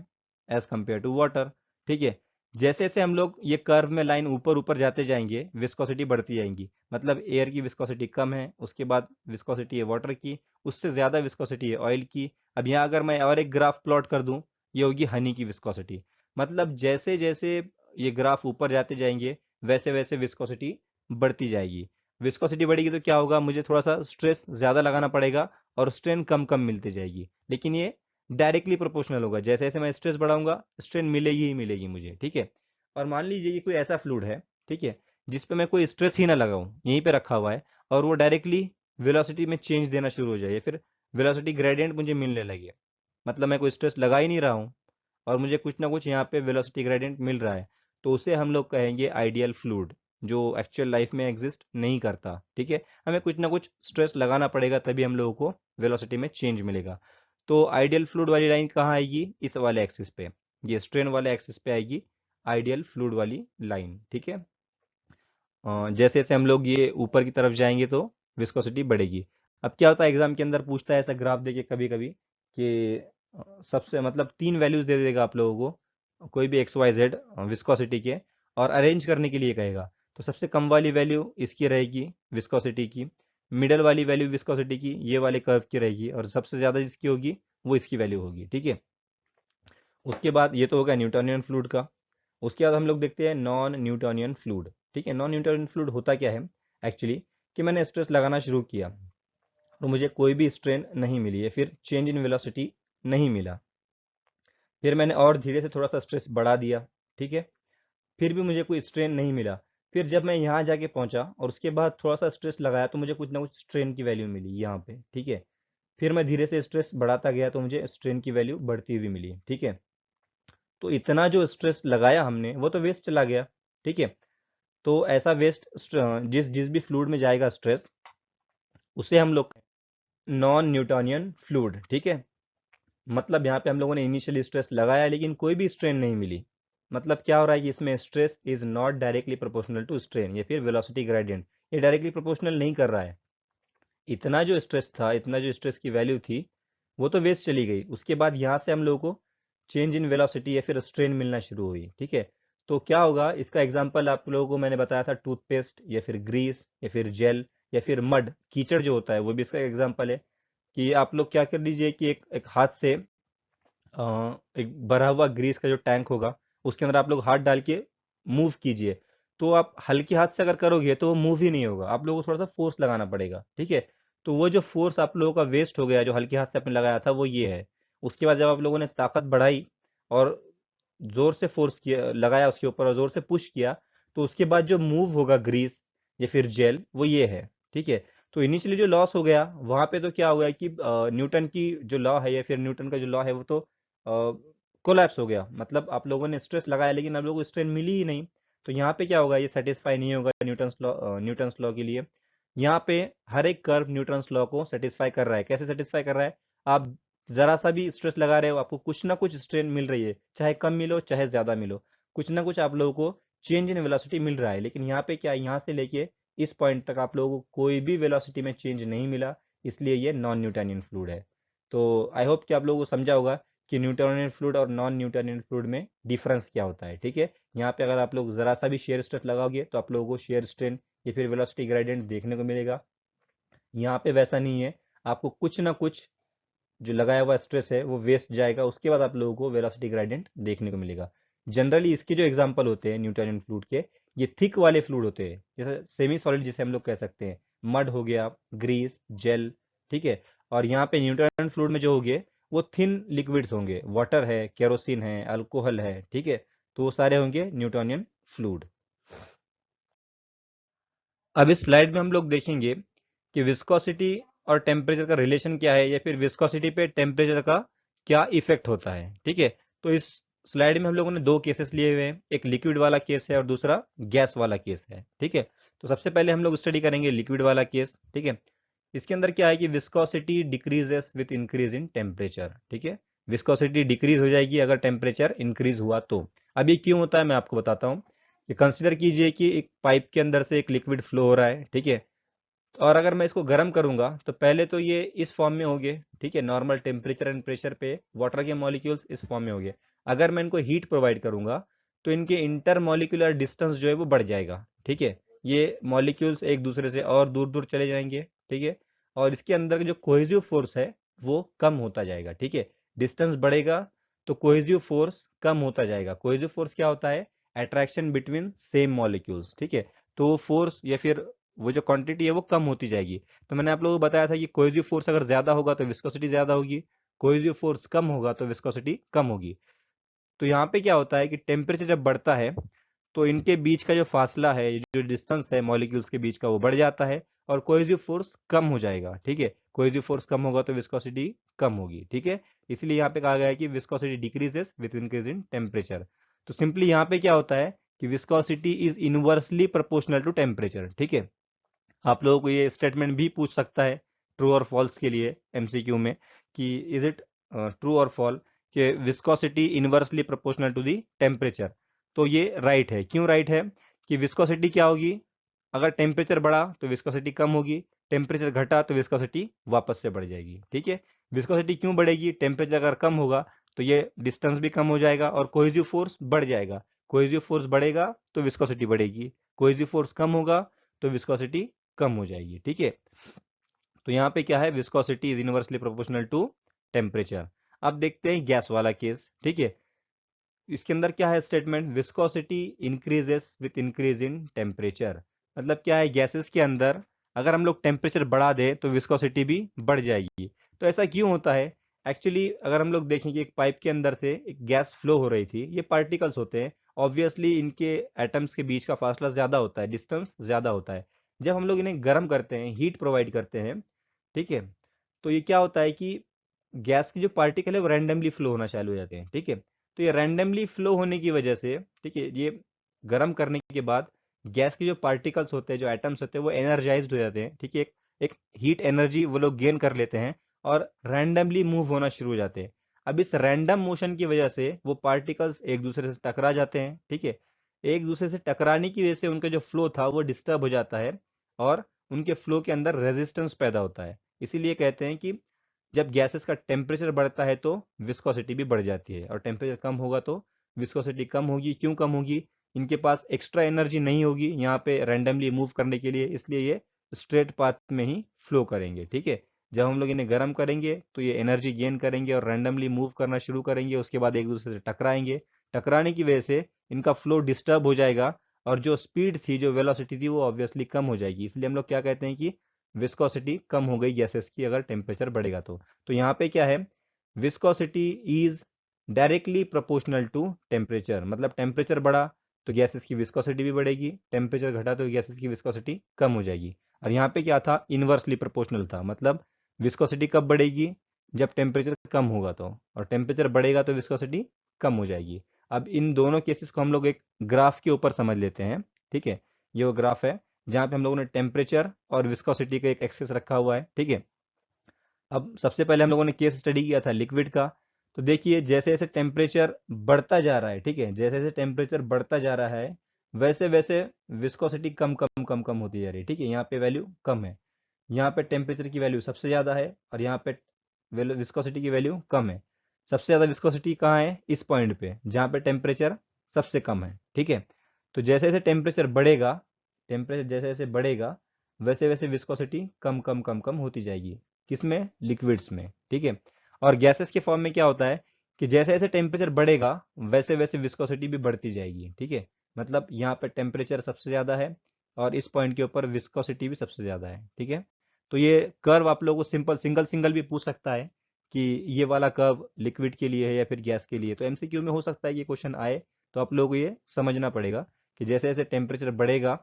एज कंपेयर टू वाटर, ठीक है। जैसे जैसे हम लोग ये कर्व में लाइन ऊपर ऊपर जाते जाएंगे विस्कोसिटी बढ़ती जाएंगी। मतलब एयर की विस्कोसिटी कम है, उसके बाद विस्कोसिटी है वाटर की, उससे ज्यादा विस्कोसिटी है ऑयल की। अब यहाँ अगर मैं और एक ग्राफ प्लॉट कर दूं, ये होगी हनी की विस्कोसिटी। मतलब जैसे जैसे ये ग्राफ ऊपर जाते जाएंगे वैसे वैसे विस्कोसिटी बढ़ती जाएगी। विस्कोसिटी बढ़ेगी तो क्या होगा, मुझे थोड़ा सा स्ट्रेस ज्यादा लगाना पड़ेगा और स्ट्रेन कम कम मिलती जाएगी, लेकिन ये डायरेक्टली प्रोपोर्शनल होगा। जैसे जैसे मैं स्ट्रेस बढ़ाऊंगा स्ट्रेन मिलेगी ही मिलेगी मुझे, ठीक है। और मान लीजिए ये कोई ऐसा फ्लूइड है, ठीक है, जिसपे मैं कोई स्ट्रेस ही ना लगाऊं, यहीं पे रखा हुआ है, और वो डायरेक्टली वेलोसिटी में चेंज देना शुरू हो जाए, फिर वेलोसिटी ग्रेडियंट मुझे मिलने लगे। मतलब मैं कोई स्ट्रेस लगा ही नहीं रहा हूँ और मुझे कुछ ना कुछ यहाँ पे वेलोसिटी ग्रेडियंट मिल रहा है, तो उसे हम लोग कहेंगे आइडियल फ्लूइड, जो एक्चुअल लाइफ में एग्जिस्ट नहीं करता, ठीक है। हमें कुछ ना कुछ स्ट्रेस लगाना पड़ेगा तभी हम लोगों को वेलोसिटी में चेंज मिलेगा। तो आइडियल फ्लूइड वाली लाइन कहाँ आएगी, इस वाले एक्सिस पे, ये स्ट्रेन वाले एक्सिस पे आएगी आइडियल फ्लूइड वाली लाइन, ठीक है। जैसे जैसे हम लोग ये ऊपर की तरफ जाएंगे तो विस्कोसिटी बढ़ेगी। अब क्या होता है एग्जाम के अंदर पूछता है ऐसा ग्राफ देके कभी कभी कि सबसे मतलब तीन वैल्यूज दे देगा आप लोगों को, कोई भी एक्स वाई जेड विस्कोसिटी के, और अरेंज करने के लिए कहेगा। तो सबसे कम वाली वैल्यू इसकी रहेगी विस्कोसिटी की, मिडल वाली वैल्यू विस्कोसिटी की ये वाले कर्व की रहेगी, और सबसे ज्यादा जिसकी होगी वो इसकी वैल्यू होगी, ठीक है। उसके बाद ये तो होगा न्यूटोनियन फ्लूइड का। उसके बाद हम लोग देखते हैं नॉन न्यूटोनियन फ्लूइड, ठीक है। नॉन न्यूटोनियन फ्लूइड होता क्या है एक्चुअली, कि मैंने स्ट्रेस लगाना शुरू किया और मुझे कोई भी स्ट्रेन नहीं मिली है, फिर चेंज इन वेलोसिटी नहीं मिला, फिर मैंने और धीरे से थोड़ा सा स्ट्रेस बढ़ा दिया, ठीक है, फिर भी मुझे कोई स्ट्रेन नहीं मिला। फिर जब मैं यहाँ जाके पहुंचा और उसके बाद थोड़ा सा स्ट्रेस लगाया तो मुझे कुछ ना कुछ स्ट्रेन की वैल्यू मिली यहाँ पे, ठीक है। फिर मैं धीरे से स्ट्रेस बढ़ाता गया तो मुझे स्ट्रेन की वैल्यू बढ़ती हुई मिली, ठीक है। तो इतना जो स्ट्रेस लगाया हमने वो तो वेस्ट चला गया, ठीक है। तो ऐसा वेस्ट जिस जिस भी फ्लूइड में जाएगा स्ट्रेस, उसे हम लोग नॉन न्यूटोनियन फ्लूइड, ठीक है। मतलब यहाँ पे हम लोगों ने इनिशियली स्ट्रेस लगाया लेकिन कोई भी स्ट्रेन नहीं मिली। मतलब क्या हो रहा है कि इसमें stress is not directly proportional to strain या फिर वेलोसिटी ग्रेडियंट, ये डायरेक्टली प्रोपोर्शनल नहीं कर रहा है। इतना जो स्ट्रेस था, इतना जो स्ट्रेस की वैल्यू थी, वो तो वेस्ट चली गई। उसके बाद यहाँ से हम लोगों को चेंज इन वेलोसिटी या फिर स्ट्रेन मिलना शुरू हुई। ठीक है, तो क्या होगा, इसका एग्जांपल आप लोगों को मैंने बताया था, टूथपेस्ट या फिर ग्रीस या फिर जेल या फिर मड, कीचड़ जो होता है वो भी इसका एग्जांपल है। कि आप लोग क्या कर लीजिए कि एक हाथ से एक भरा हुआ ग्रीस का जो टैंक होगा, उसके अंदर आप लोग हाथ डाल के मूव कीजिए। तो आप हल्के हाथ से अगर करोगे तो वो मूव ही नहीं होगा, आप लोगों को थोड़ा सा फोर्स लगाना पड़ेगा। ठीक है, तो वो जो फोर्स आप लोगों का वेस्ट हो गया जो हल्के हाथ से आपने लगाया था, वो ये है। उसके बाद जब आप लोगों ने ताकत बढ़ाई और जोर से फोर्स किया, लगाया उसके ऊपर और जोर से पुश किया, तो उसके बाद जो मूव होगा ग्रीस या फिर जेल, वो ये है। ठीक है, तो इनिशियली जो लॉस हो गया वहां पे, तो क्या हो गया कि न्यूटन की जो लॉ है या फिर न्यूटन का जो लॉ है वो तो कोलैप्स हो गया। मतलब आप लोगों ने स्ट्रेस लगाया लेकिन आप लोगों को स्ट्रेन मिली ही नहीं। तो यहाँ पे क्या होगा, ये सेटिस्फाई नहीं होगा न्यूटन्स लॉ के लिए। यहाँ पे हर एक कर्व न्यूटन्स लॉ को सेटिस्फाई कर रहा है। कैसे सेटिस्फाई कर रहा है, आप जरा सा भी स्ट्रेस लगा रहे हो, आपको कुछ ना कुछ स्ट्रेन मिल रही है, चाहे कम मिलो चाहे ज्यादा मिलो, कुछ ना कुछ आप लोगों को चेंज इन वेलोसिटी मिल रहा है। लेकिन यहाँ पे क्या है, यहाँ से लेके इस पॉइंट तक आप लोगों को कोई भी वेलोसिटी में चेंज नहीं मिला, इसलिए ये नॉन न्यूटनियन फ्लूइड है। तो आई होप कि आप लोगों को समझा होगा कि न्यूटोनियन फ्लूइड और नॉन न्यूटोनियन फ्लूइड में डिफरेंस क्या होता है। ठीक है, यहाँ पे अगर आप लोग जरा सा भी शेयर स्ट्रेस लगाओगे तो आप लोगों को शेयर स्ट्रेन या फिर वेलोसिटी ग्रेडियंट देखने को मिलेगा। यहाँ पे वैसा नहीं है, आपको कुछ ना कुछ जो लगाया हुआ स्ट्रेस है वो वेस्ट जाएगा, उसके बाद आप लोगों को वेलोसिटी ग्रेडियंट देखने को मिलेगा। जनरली इसके जो एग्जांपल होते हैं न्यूटोनियन फ्लूइड के, ये थिक वाले फ्लूइड होते हैं, जैसे सेमी सॉलिड जिसे हम लोग कह सकते हैं, मड हो गया, ग्रीस, जेल। ठीक है, और यहाँ पे न्यूटोनियन फ्लूइड में जो होंगे वो थिन लिक्विड्स होंगे, वाटर है, केरोसिन है, अल्कोहल है। ठीक है, तो वो सारे होंगे न्यूटोनियन फ्लूइड। अब इस स्लाइड में हम लोग देखेंगे कि विस्कोसिटी और टेम्परेचर का रिलेशन क्या है, या फिर विस्कोसिटी पे टेम्परेचर का क्या इफेक्ट होता है। ठीक है, तो इस स्लाइड में हम लोगों ने दो केसेस लिए हुए हैं, एक लिक्विड वाला केस है और दूसरा गैस वाला केस है। ठीक है, तो सबसे पहले हम लोग स्टडी करेंगे लिक्विड वाला केस। ठीक है, इसके अंदर क्या है कि viscosity decreases with increase in temperature. ठीक है, विस्कोसिटी डिक्रीज हो जाएगी अगर टेम्परेचर इंक्रीज हुआ तो। अब ये क्यों होता है मैं आपको बताता हूँ। कि कंसिडर कीजिए कि एक पाइप के अंदर से एक लिक्विड फ्लो हो रहा है। ठीक है, और अगर मैं इसको गर्म करूंगा तो पहले तो ये इस फॉर्म में होंगे। ठीक है, नॉर्मल टेम्परेचर एंड प्रेशर पे वाटर के मॉलिक्यूल्स इस फॉर्म में होंगे। अगर मैं इनको हीट प्रोवाइड करूंगा तो इनके इंटर मॉलिक्यूलर डिस्टेंस जो है वो बढ़ जाएगा। ठीक है, ये मॉलिक्यूल्स एक दूसरे से और दूर दूर चले जाएंगे। ठीक है, और इसके अंदर का जो कोहेसिव फोर्स है वो कम होता जाएगा। ठीक है, डिस्टेंस बढ़ेगा तो कोहेसिव फोर्स कम होता जाएगा। कोहेसिव फोर्स क्या होता है, अट्रैक्शन बिटवीन सेम मॉलिक्यूल्स। ठीक है, तो वो फोर्स या फिर वो जो क्वांटिटी है वो कम होती जाएगी। तो मैंने आप लोगों को बताया था कि कोहेसिव फोर्स अगर ज्यादा होगा तो विस्कोसिटी ज्यादा होगी, कोहेसिव फोर्स कम होगा तो विस्कोसिटी कम होगी। तो यहाँ पे क्या होता है कि टेम्परेचर जब बढ़ता है तो इनके बीच का जो फासला है, जो डिस्टेंस है मॉलिक्यूल्स के बीच का, वो बढ़ जाता है और कोहेसिव फोर्स कम हो जाएगा। ठीक है, कोहेसिव फोर्स कम होगा तो विस्कोसिटी कम होगी। ठीक है, इसलिए यहाँ पे कहा गया है कि viscosity decreases with increase in temperature. तो सिंपली यहाँ पे क्या होता है कि viscosity is inversely proportional to temperature. ठीक है, आप लोगों को ये स्टेटमेंट भी पूछ सकता है ट्रू और फॉल्स के लिए एमसीक्यू में, कि is it true or false कि viscosity inversely proportional to the temperature. तो ये राइट है। क्यों राइट है, कि विस्कोसिटी क्या होगी, अगर टेम्परेचर बढ़ा तो विस्कोसिटी कम होगी, टेम्परेचर घटा तो विस्कोसिटी वापस से बढ़ जाएगी। ठीक है, विस्कोसिटी क्यों बढ़ेगी, टेम्परेचर अगर कम होगा तो ये डिस्टेंस भी कम हो जाएगा और कोहेसिव फोर्स बढ़ जाएगा। कोहेसिव फोर्स बढ़ेगा तो विस्कोसिटी बढ़ेगी, कोहेसिव फोर्स कम होगा तो विस्कोसिटी कम हो जाएगी। ठीक है, तो यहाँ पे क्या है, viscosity is inversely proportional to temperature. अब देखते हैं गैस वाला केस। ठीक है, इसके अंदर क्या है statement, viscosity increases with increase in temperature. मतलब क्या है, गैसेस के अंदर अगर हम लोग टेम्परेचर बढ़ा दें तो विस्कोसिटी भी बढ़ जाएगी। तो ऐसा क्यों होता है, एक्चुअली अगर हम लोग देखें कि एक पाइप के अंदर से एक गैस फ्लो हो रही थी, ये पार्टिकल्स होते हैं, ऑब्वियसली इनके एटम्स के बीच का फासला ज्यादा होता है, डिस्टेंस ज्यादा होता है। जब हम लोग इन्हें गर्म करते हैं, हीट प्रोवाइड करते हैं, ठीक है, तो ये क्या होता है कि गैस की जो पार्टिकल है वो रैंडमली फ्लो होना चालू हो जाते हैं। ठीक है, तो ये रैंडमली फ्लो होने की वजह से, ठीक है, ये गर्म करने के बाद गैस के जो पार्टिकल्स होते हैं, जो एटम्स होते हैं, वो एनर्जाइज्ड हो जाते हैं। ठीक है, एक हीट एनर्जी वो लोग गेन कर लेते हैं और रैंडमली मूव होना शुरू हो जाते हैं। अब इस रैंडम मोशन की वजह से वो पार्टिकल्स एक दूसरे से टकरा जाते हैं। ठीक है, एक दूसरे से टकराने की वजह से उनका जो फ्लो था वो डिस्टर्ब हो जाता है और उनके फ्लो के अंदर रेजिस्टेंस पैदा होता है। इसीलिए कहते हैं कि जब गैसेस का टेम्परेचर बढ़ता है तो विस्कोसिटी भी बढ़ जाती है, और टेम्परेचर कम होगा तो विस्कोसिटी कम होगी। क्यों कम होगी? इनके पास एक्स्ट्रा एनर्जी नहीं होगी यहाँ पे रैंडमली मूव करने के लिए, इसलिए ये स्ट्रेट पाथ में ही फ्लो करेंगे। ठीक है, जब हम लोग इन्हें गर्म करेंगे तो ये एनर्जी गेन करेंगे और रैंडमली मूव करना शुरू करेंगे, उसके बाद एक दूसरे से टकराएंगे। टकराने की वजह से इनका फ्लो डिस्टर्ब हो जाएगा, और जो स्पीड थी, जो वेलोसिटी थी, वो ऑब्वियसली कम हो जाएगी। इसलिए हम लोग क्या कहते हैं कि विस्कोसिटी कम हो गई गैसेस की अगर टेम्परेचर बढ़ेगा तो यहाँ पे क्या है, viscosity is directly proportional to temperature. मतलब टेम्परेचर बढ़ा तो गैसेस की विस्कोसिटी भी बढ़ेगी, टेम्परेचर घटा तो गैसेस की विस्कोसिटी कम हो जाएगी। और यहाँ पे क्या था, इनवर्सली प्रोपोर्शनल था। मतलब विस्कोसिटी कब बढ़ेगी? जब टेम्परेचर कम होगा तो, और टेम्परेचर बढ़ेगा तो विस्कोसिटी कम हो जाएगी। अब इन दोनों केसेस को हम लोग एक ग्राफ के ऊपर समझ लेते हैं। ठीक है, ये वो ग्राफ है जहाँ पे हम लोगों ने टेम्परेचर और विस्कोसिटी का एक एक्सेस रखा हुआ है। ठीक है, अब सबसे पहले हम लोगों ने केस स्टडी किया था लिक्विड का। तो देखिए, जैसे जैसे टेम्परेचर बढ़ता जा रहा है, ठीक है, जैसे जैसे टेम्परेचर बढ़ता जा रहा है, वैसे वैसे विस्कोसिटी कम कम कम कम होती जा रही है। ठीक है, यहाँ पे वैल्यू कम है, यहाँ पे टेम्परेचर की वैल्यू सबसे ज़्यादा है, और यहाँ पे विस्कोसिटी की वैल्यू कम है। सबसे ज़्यादा विस्कोसिटी कहाँ है? इस पॉइंट पे जहाँ पे टेम्परेचर सबसे कम है। ठीक है, तो जैसे जैसे टेम्परेचर बढ़ेगा, टेम्परेचर जैसे जैसे बढ़ेगा, वैसे वैसे विस्कोसिटी कम कम कम कम होती जाएगी। किसमें? लिक्विड्स में। ठीक है, और गैसेस के फॉर्म में क्या होता है कि जैसे जैसे टेम्परेचर बढ़ेगा वैसे वैसे विस्कोसिटी भी बढ़ती जाएगी। ठीक है, मतलब यहाँ पे टेम्परेचर सबसे ज़्यादा है और इस पॉइंट के ऊपर विस्कोसिटी भी सबसे ज़्यादा है। ठीक है, तो ये कर्व आप लोगों को सिंपल सिंगल सिंगल भी पूछ सकता है कि ये वाला कर्व लिक्विड के लिए है या फिर गैस के लिए। तो एमसीक्यू में हो सकता है ये क्वेश्चन आए, तो आप लोगों को ये समझना पड़ेगा कि जैसे जैसे टेम्परेचर बढ़ेगा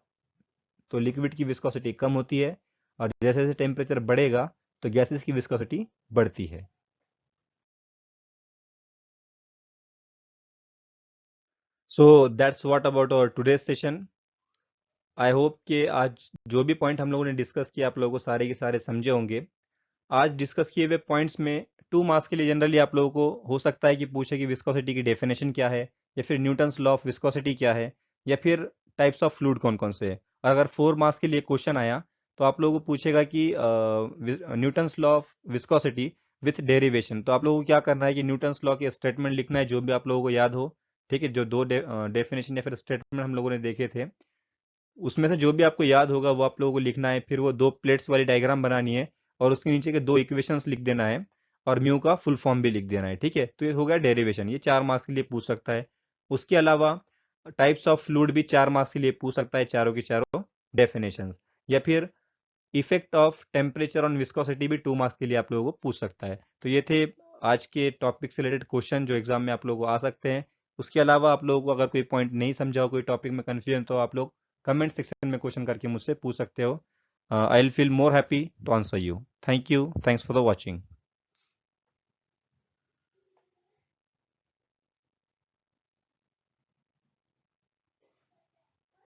तो लिक्विड की विस्कोसिटी कम होती है, और जैसे जैसे टेम्परेचर बढ़ेगा तो गैसेस की विस्कोसिटी बढ़ती है। So that's what about our today's session. I hope कि आज जो भी पॉइंट हम लोगों ने डिस्कस किया आप लोगों को सारे के सारे समझे होंगे। आज डिस्कस किए हुए पॉइंट्स में 2 मार्क्स के लिए जनरली आप लोगों को हो सकता है कि पूछे कि विस्कोसिटी की डेफिनेशन क्या है, या फिर न्यूटन्स लॉ ऑफ विस्कोसिटी क्या है, या फिर टाइप्स ऑफ फ्लूइड कौन कौन से है। और अगर 4 मार्क्स के लिए क्वेश्चन आया तो आप लोगों को पूछेगा कि Newton's law of viscosity with derivation. तो आप लोगों को क्या करना है कि न्यूटन्स लॉ के स्टेटमेंट लिखना है जो भी आप लोगों को याद हो। ठीक है, जो दो डेफिनेशन या फिर स्टेटमेंट हम लोगों ने देखे थे, उसमें से जो भी आपको याद होगा वो आप लोगों को लिखना है। फिर वो 2 प्लेट्स वाली डायग्राम बनानी है, और उसके नीचे के 2 इक्वेशंस लिख देना है, और म्यू का फुल फॉर्म भी लिख देना है। ठीक है, तो ये हो गया डेरिवेशन, ये 4 मार्क्स के लिए पूछ सकता है। उसके अलावा टाइप्स ऑफ फ्लूइड भी 4 मार्क्स के लिए पूछ सकता है, चारों की चारों डेफिनेशंस। या फिर effect of temperature on viscosity भी 2 मार्क्स के लिए आप लोगों को पूछ सकता है। तो ये थे आज के टॉपिक से रिलेटेड क्वेश्चन जो एग्जाम में आप लोगों को आ सकते हैं। उसके अलावा आप लोगों को अगर कोई पॉइंट नहीं समझा हो, कोई टॉपिक में कंफ्यूजन, तो आप लोग कमेंट सेक्शन में क्वेश्चन करके मुझसे पूछ सकते हो। I will feel more happy to answer you. Thank you, thanks for the watching.